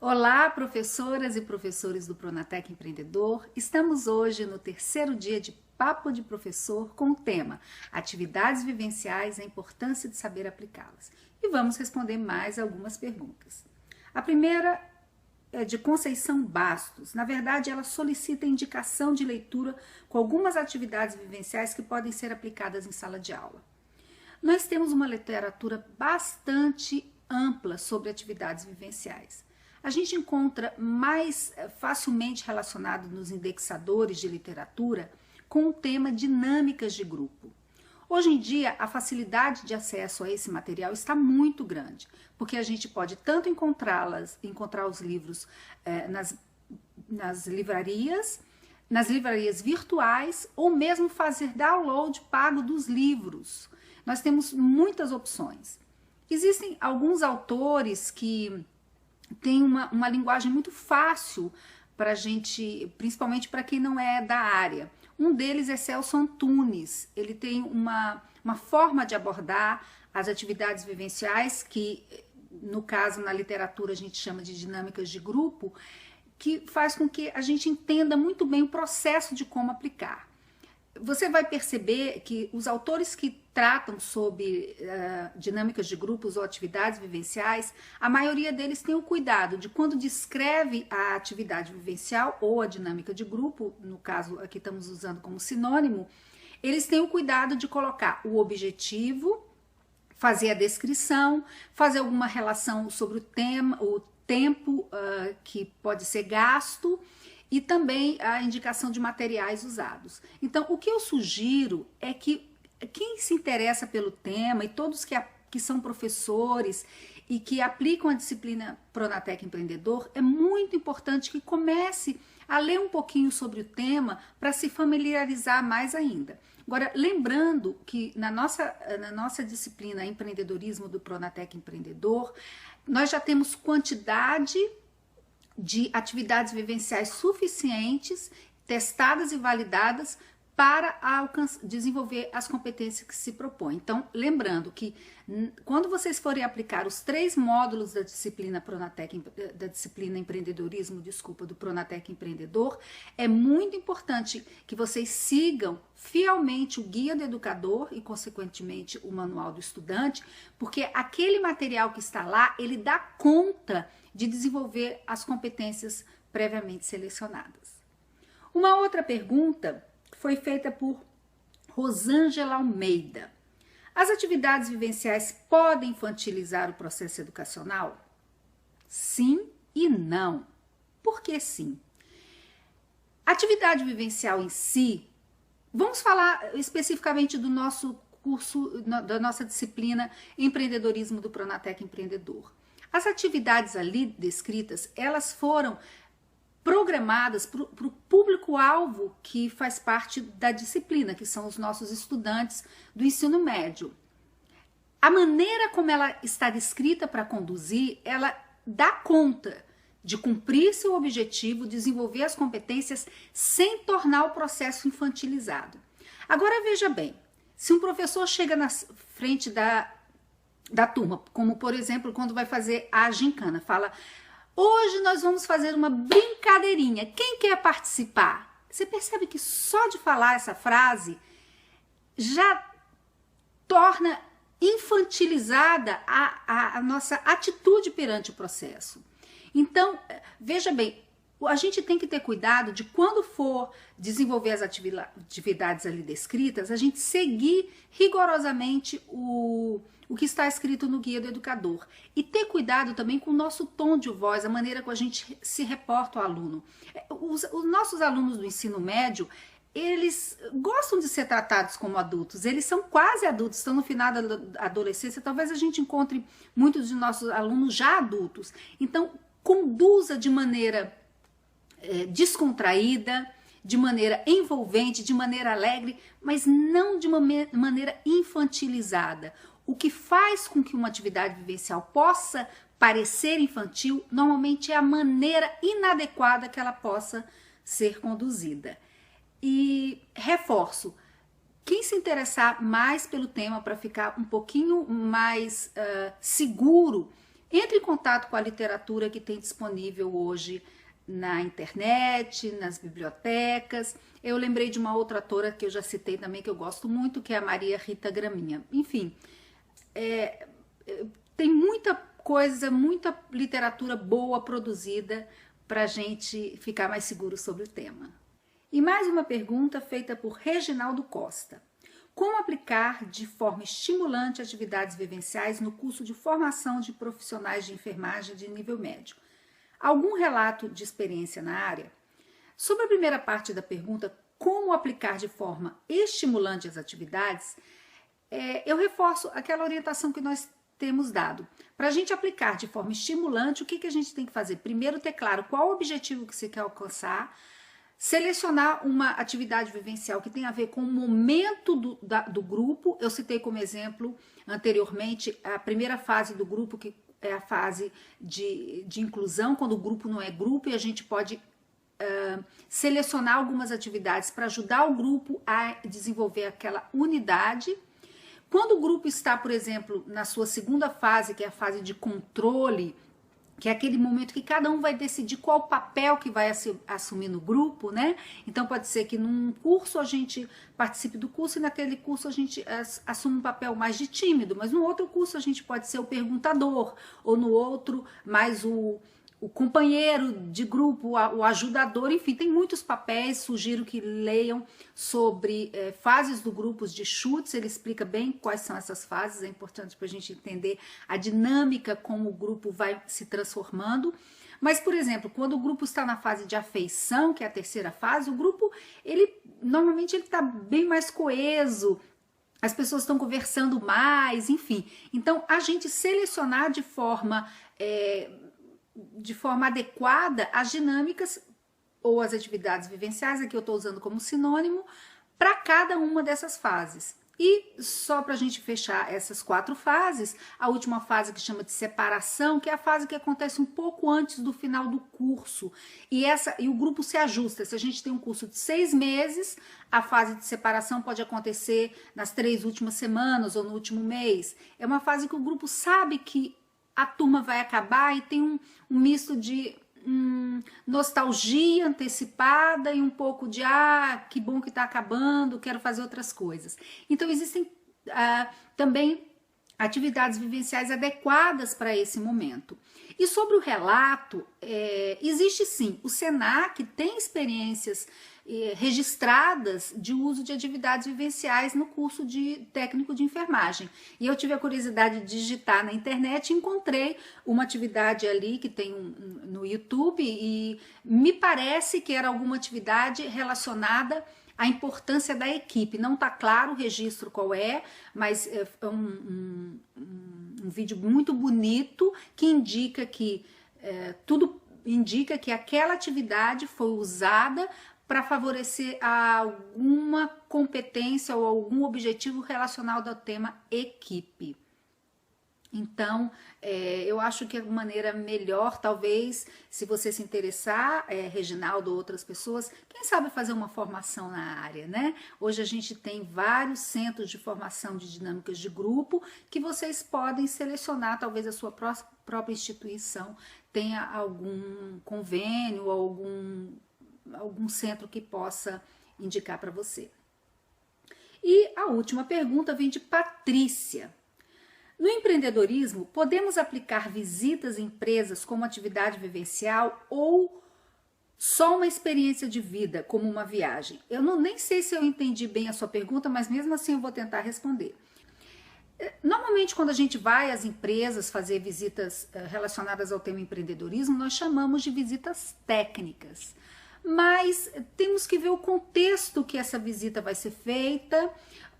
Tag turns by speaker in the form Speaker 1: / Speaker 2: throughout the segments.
Speaker 1: Olá, professoras e professores do Pronatec Empreendedor. Estamos hoje no terceiro dia de Papo de Professor com o tema Atividades Vivenciais e a Importância de Saber Aplicá-las. E vamos responder mais algumas perguntas. A primeira é de Conceição Bastos. Na verdade, ela solicita indicação de leitura com algumas atividades vivenciais que podem ser aplicadas em sala de aula. Nós temos uma literatura bastante ampla sobre atividades vivenciais. A gente encontra mais facilmente relacionado nos indexadores de literatura com o tema dinâmicas de grupo. Hoje em dia, a facilidade de acesso a esse material está muito grande, porque a gente pode tanto encontrar os livros nas livrarias virtuais, ou mesmo fazer download pago dos livros. Nós temos muitas opções. Existem alguns autores que tem uma linguagem muito fácil para a gente, principalmente para quem não é da área. Um deles é Celso Antunes. Ele tem uma forma de abordar as atividades vivenciais, que no caso na literatura a gente chama de dinâmicas de grupo, que faz com que a gente entenda muito bem o processo de como aplicar. Você vai perceber que os autores que tratam sobre dinâmicas de grupos ou atividades vivenciais, a maioria deles tem o cuidado de, quando descreve a atividade vivencial ou a dinâmica de grupo, no caso aqui estamos usando como sinônimo, eles têm o cuidado de colocar o objetivo, fazer a descrição, fazer alguma relação sobre o tempo que pode ser gasto, e também a indicação de materiais usados. Então, o que eu sugiro é que quem se interessa pelo tema e todos que são professores e que aplicam a disciplina Pronatec Empreendedor, é muito importante que comece a ler um pouquinho sobre o tema para se familiarizar mais ainda. Agora, lembrando que na nossa disciplina Empreendedorismo do Pronatec Empreendedor, nós já temos quantidade de atividades vivenciais suficientes, testadas e validadas para desenvolver as competências que se propõem. Então, lembrando que quando vocês forem aplicar os 3 módulos da disciplina Empreendedorismo, do Pronatec Empreendedor, é muito importante que vocês sigam fielmente o guia do educador e, consequentemente, o manual do estudante, porque aquele material que está lá, ele dá conta de desenvolver as competências previamente selecionadas. Uma outra pergunta foi feita por Rosângela Almeida. As atividades vivenciais podem infantilizar o processo educacional? Sim e não. Por que sim? A atividade vivencial em si, vamos falar especificamente do nosso curso, da nossa disciplina Empreendedorismo do Pronatec Empreendedor. As atividades ali descritas, elas foram programadas para o público-alvo que faz parte da disciplina, que são os nossos estudantes do ensino médio. A maneira como ela está descrita para conduzir, ela dá conta de cumprir seu objetivo, desenvolver as competências sem tornar o processo infantilizado. Agora veja bem, se um professor chega na frente da turma, como por exemplo quando vai fazer a gincana, fala: hoje nós vamos fazer uma brincadeirinha, quem quer participar? Você percebe que só de falar essa frase já torna infantilizada a nossa atitude perante o processo. Então, veja bem, a gente tem que ter cuidado de, quando for desenvolver as atividades ali descritas, a gente seguir rigorosamente o que está escrito no guia do educador. E ter cuidado também com o nosso tom de voz, a maneira como a gente se reporta ao aluno. Os nossos alunos do ensino médio, eles gostam de ser tratados como adultos, eles são quase adultos, estão no final da adolescência, talvez a gente encontre muitos de nossos alunos já adultos. Então, conduza de maneira descontraída, de maneira envolvente, de maneira alegre, mas não de uma maneira infantilizada. O que faz com que uma atividade vivencial possa parecer infantil, normalmente é a maneira inadequada que ela possa ser conduzida. E reforço, quem se interessar mais pelo tema para ficar um pouquinho mais seguro, Entre em contato com a literatura que tem disponível hoje na internet, nas bibliotecas. Eu lembrei de uma outra autora que eu já citei também, que eu gosto muito, que é a Maria Rita Graminha. Enfim, tem muita coisa, muita literatura boa produzida para a gente ficar mais seguro sobre o tema. E mais uma pergunta feita por Reginaldo Costa. Como aplicar de forma estimulante atividades vivenciais no curso de formação de profissionais de enfermagem de nível médio? Algum relato de experiência na área? Sobre a primeira parte da pergunta, como aplicar de forma estimulante as atividades, eu reforço aquela orientação que nós temos dado. Para a gente aplicar de forma estimulante, o que a gente tem que fazer? Primeiro, ter claro qual o objetivo que você quer alcançar, selecionar uma atividade vivencial que tem a ver com o momento do grupo. Eu citei como exemplo anteriormente a primeira fase do grupo, que é a fase de inclusão, quando o grupo não é grupo, e a gente pode selecionar algumas atividades para ajudar o grupo a desenvolver aquela unidade. Quando o grupo está, por exemplo, na sua segunda fase, que é a fase de controle, que é aquele momento que cada um vai decidir qual papel que vai assumir no grupo, né? Então pode ser que num curso a gente participe do curso e naquele curso a gente assume um papel mais de tímido, mas no outro curso a gente pode ser o perguntador, ou no outro mais o companheiro de grupo, o ajudador, enfim, tem muitos papéis. Sugiro que leiam sobre fases do grupo de Schutz, ele explica bem quais são essas fases, é importante para a gente entender a dinâmica, como o grupo vai se transformando. Mas, por exemplo, quando o grupo está na fase de afeição, que é a terceira fase, o grupo, normalmente ele está bem mais coeso, as pessoas estão conversando mais, enfim. Então, a gente selecionar de forma adequada as dinâmicas ou as atividades vivenciais, aqui eu estou usando como sinônimo, para cada uma dessas fases. E só para a gente fechar essas 4 fases, a última fase que chama de separação, que é a fase que acontece um pouco antes do final do curso, e o grupo se ajusta. Se a gente tem um curso de 6 meses, a fase de separação pode acontecer nas 3 últimas semanas ou no último mês. É uma fase que o grupo sabe que a turma vai acabar e tem um misto de nostalgia antecipada e um pouco de que bom que está acabando, quero fazer outras coisas. Então existem também atividades vivenciais adequadas para esse momento. E sobre o relato, existe sim, o SENAC tem experiências registradas de uso de atividades vivenciais no curso de técnico de enfermagem. E eu tive a curiosidade de digitar na internet e encontrei uma atividade ali que tem no YouTube, e me parece que era alguma atividade relacionada à importância da equipe. Não está claro o registro qual é, mas é um vídeo muito bonito que indica que tudo indica que aquela atividade foi usada para favorecer alguma competência ou algum objetivo relacionado ao tema equipe. Então, eu acho que a maneira melhor, talvez, se você se interessar, Reginaldo ou outras pessoas, quem sabe fazer uma formação na área, né? Hoje a gente tem vários centros de formação de dinâmicas de grupo que vocês podem selecionar, talvez a sua própria instituição tenha algum convênio ou algum centro que possa indicar para você. E a última pergunta vem de Patrícia. No empreendedorismo, podemos aplicar visitas em empresas como atividade vivencial ou só uma experiência de vida, como uma viagem? Eu nem sei se eu entendi bem a sua pergunta, mas mesmo assim eu vou tentar responder. Normalmente, quando a gente vai às empresas fazer visitas relacionadas ao tema empreendedorismo, nós chamamos de visitas técnicas. Mas temos que ver o contexto que essa visita vai ser feita,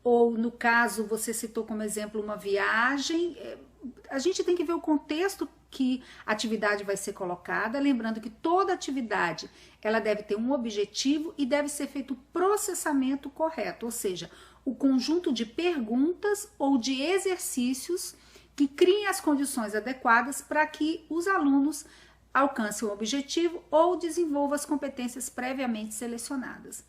Speaker 1: ou no caso, você citou como exemplo uma viagem, a gente tem que ver o contexto que a atividade vai ser colocada, lembrando que toda atividade ela deve ter um objetivo e deve ser feito o processamento correto, ou seja, o conjunto de perguntas ou de exercícios que criem as condições adequadas para que os alunos alcancem o objetivo ou desenvolvam as competências previamente selecionadas.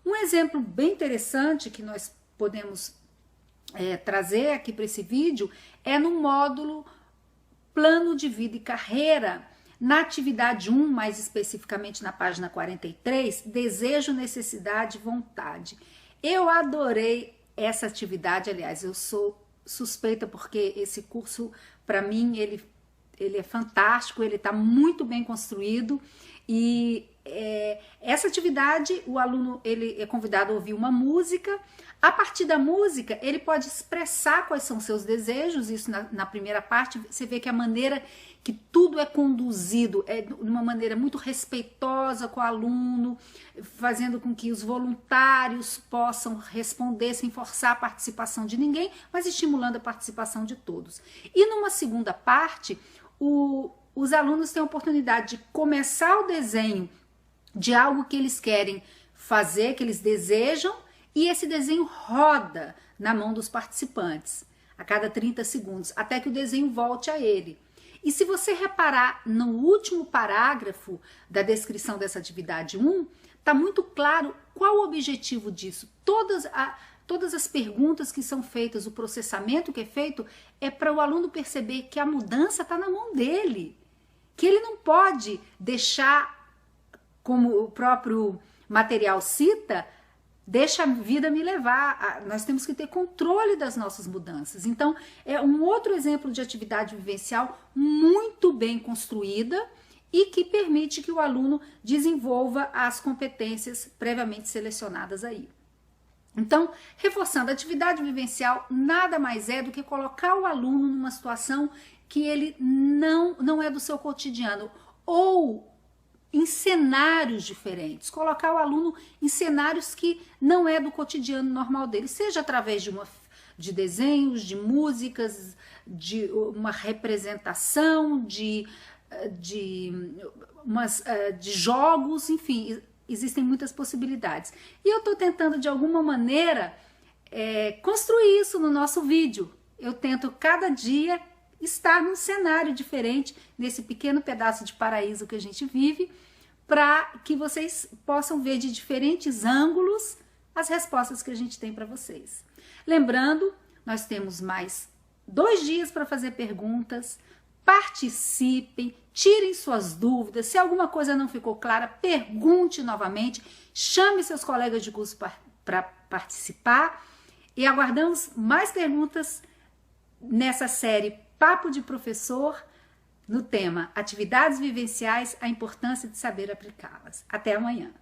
Speaker 1: Um exemplo bem interessante que nós podemos trazer aqui para esse vídeo é no módulo plano de vida e carreira. Na atividade 1, mais especificamente na página 43, desejo, necessidade e vontade. Eu adorei essa atividade, aliás, eu sou suspeita porque esse curso, para mim, ele é fantástico, ele está muito bem construído e essa atividade, o aluno ele é convidado a ouvir uma música. A partir da música, ele pode expressar quais são seus desejos. Isso na primeira parte, você vê que a maneira que tudo é conduzido é de uma maneira muito respeitosa com o aluno, fazendo com que os voluntários possam responder sem forçar a participação de ninguém, mas estimulando a participação de todos. E numa segunda parte, os alunos têm a oportunidade de começar o desenho de algo que eles querem fazer, que eles desejam, e esse desenho roda na mão dos participantes a cada 30 segundos, até que o desenho volte a ele. E se você reparar no último parágrafo da descrição dessa atividade 1, está muito claro qual o objetivo disso. Todas as perguntas que são feitas, o processamento que é feito, é para o aluno perceber que a mudança está na mão dele, que ele não pode deixar, como o próprio material cita, deixa a vida me levar. Nós temos que ter controle das nossas mudanças. Então, é um outro exemplo de atividade vivencial muito bem construída e que permite que o aluno desenvolva as competências previamente selecionadas aí. Então, reforçando, a atividade vivencial nada mais é do que colocar o aluno numa situação que ele não é do seu cotidiano, ou em cenários diferentes, colocar o aluno em cenários que não é do cotidiano normal dele, seja através de desenhos, de músicas, de uma representação, de jogos, enfim, existem muitas possibilidades. E eu estou tentando, de alguma maneira, construir isso no nosso vídeo. Eu tento, cada dia, estar num cenário diferente, nesse pequeno pedaço de paraíso que a gente vive, para que vocês possam ver de diferentes ângulos as respostas que a gente tem para vocês. Lembrando, nós temos mais 2 dias para fazer perguntas. Participem, tirem suas dúvidas. Se alguma coisa não ficou clara, pergunte novamente, chame seus colegas de curso para participar e aguardamos mais perguntas nessa série Papo de Professor, no tema Atividades Vivenciais, a importância de saber aplicá-las. Até amanhã!